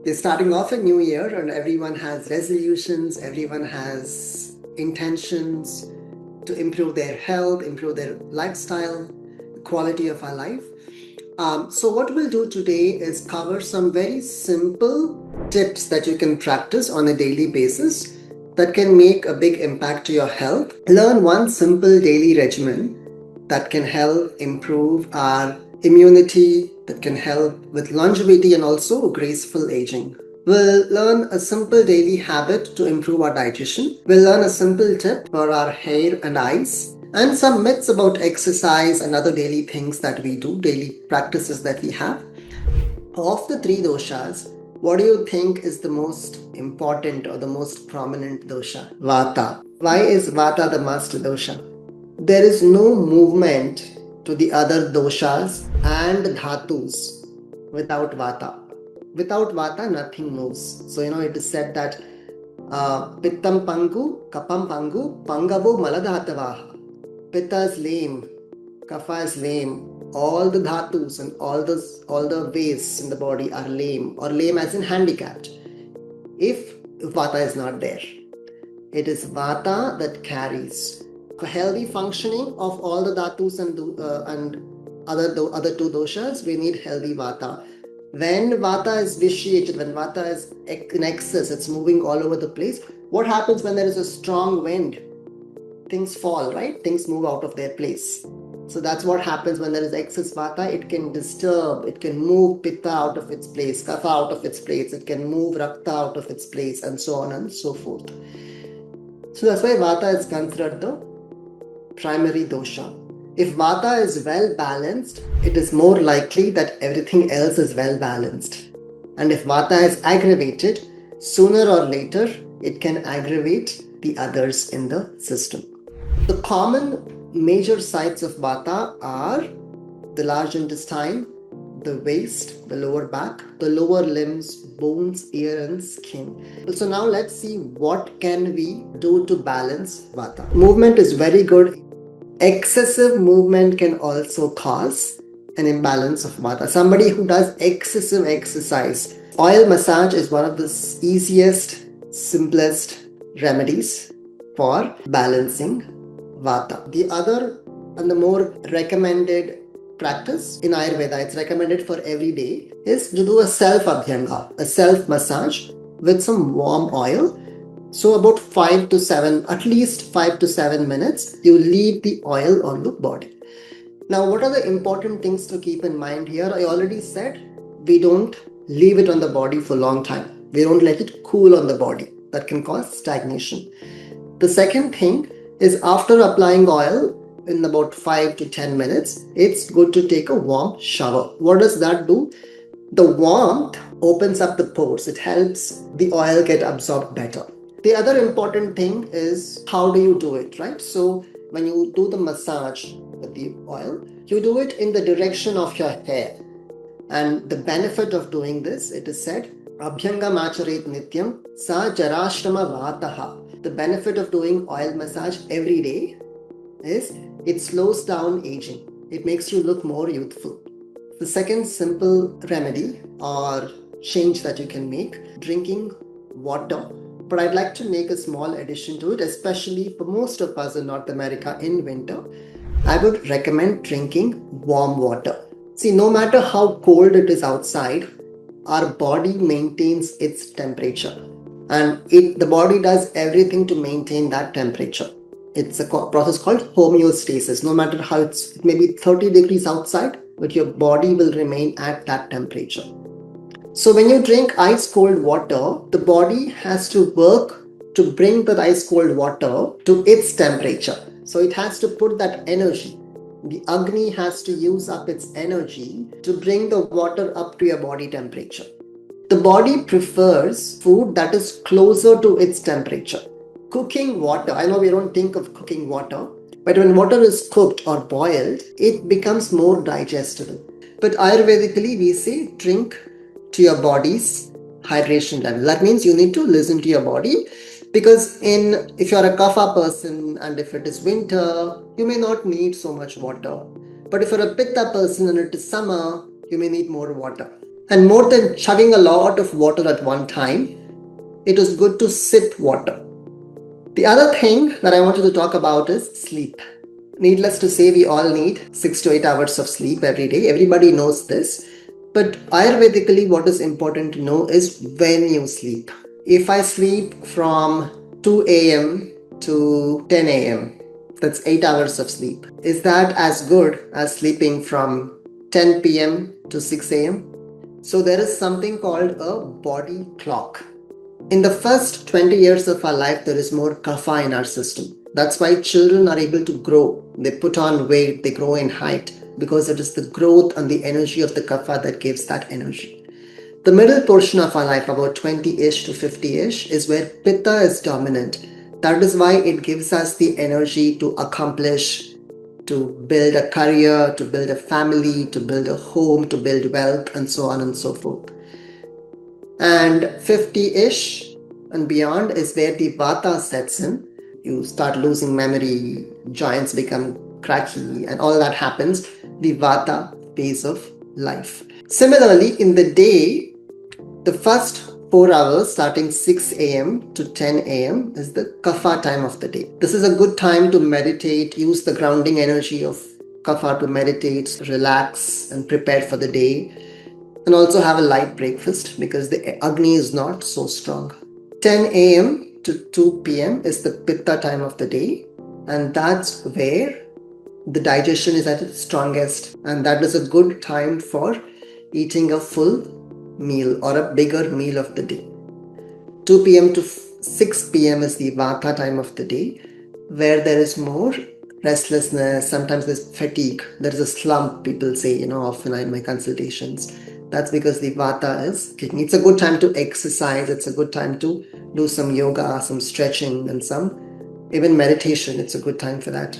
We're starting off a new year and everyone has resolutions, everyone has intentions to improve their health, improve their lifestyle, the quality of our life. So what we'll do today is cover some very simple tips that you can practice on a daily basis that can make a big impact to your health. Learn one simple daily regimen that can help improve our immunity, that can help with longevity and also graceful aging. We'll learn a simple daily habit to improve our digestion. We'll learn a simple tip for our hair and eyes, and some myths about exercise and other daily things that we do, daily practices that we have. Of the three doshas, what do you think is the most important or the most prominent dosha? Vata. Why is Vata the master dosha? There is no movement to the other doshas and dhatus without Vata. Without Vata, nothing moves. So, it is said that Pittam Pangu, Kapam Pangu, Pangavo Maladhatavaha. Pitta is lame, Kapha is lame. All the dhatus and all the wastes in the body are lame, or lame as in handicapped, if Vata is not there. It is Vata that carries. For healthy functioning of all the dhatus and other two doshas, we need healthy Vata. When Vata is vitiated, when Vata is in excess, it's moving all over the place. What happens when there is a strong wind? Things fall, right? Things move out of their place. So that's what happens when there is excess Vata. It can disturb, it can move Pitta out of its place, Kapha out of its place, it can move Rakta out of its place, and so on and so forth. So that's why Vata is considered the primary dosha. If Vata is well balanced, it is more likely that everything else is well balanced. And if Vata is aggravated, sooner or later, it can aggravate the others in the system. The common major sites of Vata are the large intestine, the waist, the lower back, the lower limbs, bones, ear and skin. So now let's see what can we do to balance Vata. Movement is very good. Excessive movement can also cause an imbalance of Vata. Somebody who does excessive exercise, oil massage is one of the easiest, simplest remedies for balancing Vata. The other and the more recommended practice in Ayurveda, it's recommended for every day, is to do a self Abhyanga, a self massage with some warm oil. So about 5 to 7, at least 5 to 7 minutes, you leave the oil on the body. Now, what are the important things to keep in mind here? I already said we don't leave it on the body for a long time. We don't let it cool on the body. That can cause stagnation. The second thing is after applying oil in about 5 to 10 minutes, it's good to take a warm shower. What does that do? The warmth opens up the pores. It helps the oil get absorbed better. The other important thing is how do you do it, right? So when you do the massage with the oil, you do it in the direction of your hair. And the benefit of doing this, it is said, Abhyanga macharet nityam sa jarashrama vataha. The benefit of doing oil massage every day is it slows down aging. It makes you look more youthful. The second simple remedy or change that you can make, drinking water. But I'd like to make a small addition to it, especially for most of us in North America in winter. I would recommend drinking warm water. See, no matter how cold it is outside, our body maintains its temperature. And the body does everything to maintain that temperature. It's a process called homeostasis. No matter how it may be 30 degrees outside, but your body will remain at that temperature. So when you drink ice cold water, the body has to work to bring that ice cold water to its temperature. So it has to put that energy. The Agni has to use up its energy to bring the water up to your body temperature. The body prefers food that is closer to its temperature. Cooking water, I know we don't think of cooking water, but when water is cooked or boiled, it becomes more digestible. But Ayurvedically, we say drink to your body's hydration level. That means you need to listen to your body, because if you're a Kapha person and if it is winter, you may not need so much water. But if you're a Pitta person and it is summer, you may need more water. And more than chugging a lot of water at one time, it is good to sip water. The other thing that I wanted to talk about is sleep. Needless to say, we all need 6 to 8 hours of sleep every day. Everybody knows this. But Ayurvedically, what is important to know is when you sleep. If I sleep from 2 a.m. to 10 a.m., that's 8 hours of sleep. Is that as good as sleeping from 10 p.m. to 6 a.m.? So there is something called a body clock. In the first 20 years of our life, there is more kapha in our system. That's why children are able to grow. They put on weight, they grow in height, because it is the growth and the energy of the kapha that gives that energy. The middle portion of our life, about 20-ish to 50-ish, is where pitta is dominant. That is why it gives us the energy to accomplish, to build a career, to build a family, to build a home, to build wealth, and so on and so forth. And 50-ish and beyond is where the Vata sets in. You start losing memory, joints become cracky, and all that happens. The Vata phase of life. Similarly, in the day, the first 4 hours starting 6 a.m. to 10 a.m. is the kapha time of the day. This is a good time to meditate, use the grounding energy of kapha to meditate, relax, and prepare for the day. And also have a light breakfast because the Agni is not so strong. 10 a.m. to 2 p.m. is the Pitta time of the day, and that's where the digestion is at its strongest, and that is a good time for eating a full meal or a bigger meal of the day. 2 p.m. to 6 p.m. is the Vata time of the day, where there is more restlessness, sometimes there's fatigue, there is a slump, people say, often in my consultations. That's because the Vata is kicking. It's a good time to exercise. It's a good time to do some yoga, some stretching, and some even meditation. It's a good time for that.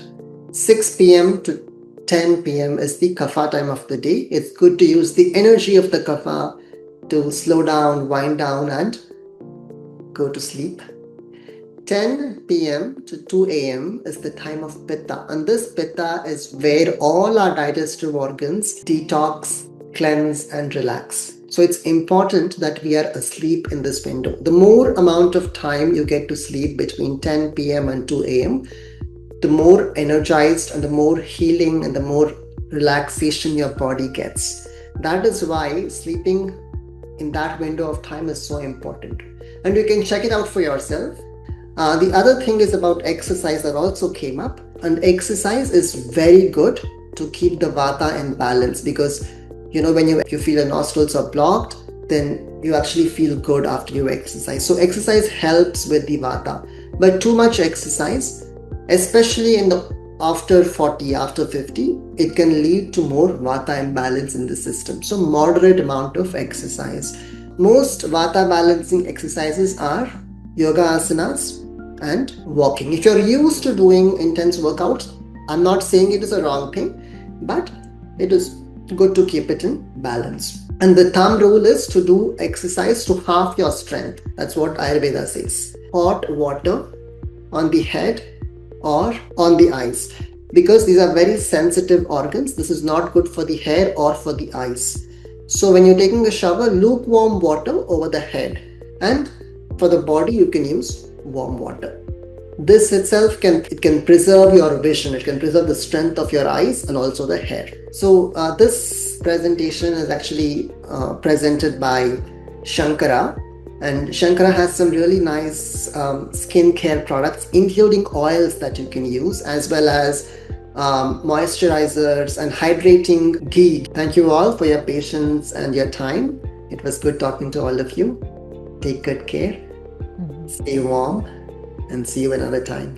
6 p.m. to 10 p.m. is the kapha time of the day. It's good to use the energy of the kapha to slow down, wind down, and go to sleep. 10 p.m. to 2 a.m. is the time of Pitta. And this Pitta is where all our digestive organs detox, cleanse, and relax. So it's important that we are asleep in this window. The more amount of time you get to sleep between 10 p.m. and 2 a.m., the more energized and the more healing and the more relaxation your body gets. That is why sleeping in that window of time is so important. And you can check it out for yourself. The other thing is about exercise that also came up. And exercise is very good to keep the Vata in balance, because when you feel your nostrils are blocked, then you actually feel good after you exercise. So exercise helps with the Vata. But too much exercise, especially after 40, after 50, it can lead to more Vata imbalance in the system. So moderate amount of exercise. Most Vata balancing exercises are yoga asanas and walking. If you're used to doing intense workouts, I'm not saying it is a wrong thing, but it is good to keep it in balance. And the thumb rule is to do exercise to half your strength. That's what Ayurveda says. Hot water on the head or on the eyes, because these are very sensitive organs. This is not good for the hair or for the eyes. So when you're taking a shower, lukewarm water over the head, and for the body you can use warm water. This itself can preserve your vision. It can preserve the strength of your eyes and also the hair. So this presentation is actually presented by Shankara, and Shankara has some really nice skincare products, including oils that you can use, as well as moisturizers and hydrating ghee. Thank you all for your patience and your time. It was good talking to all of you. Take good care, stay warm, and see you another time.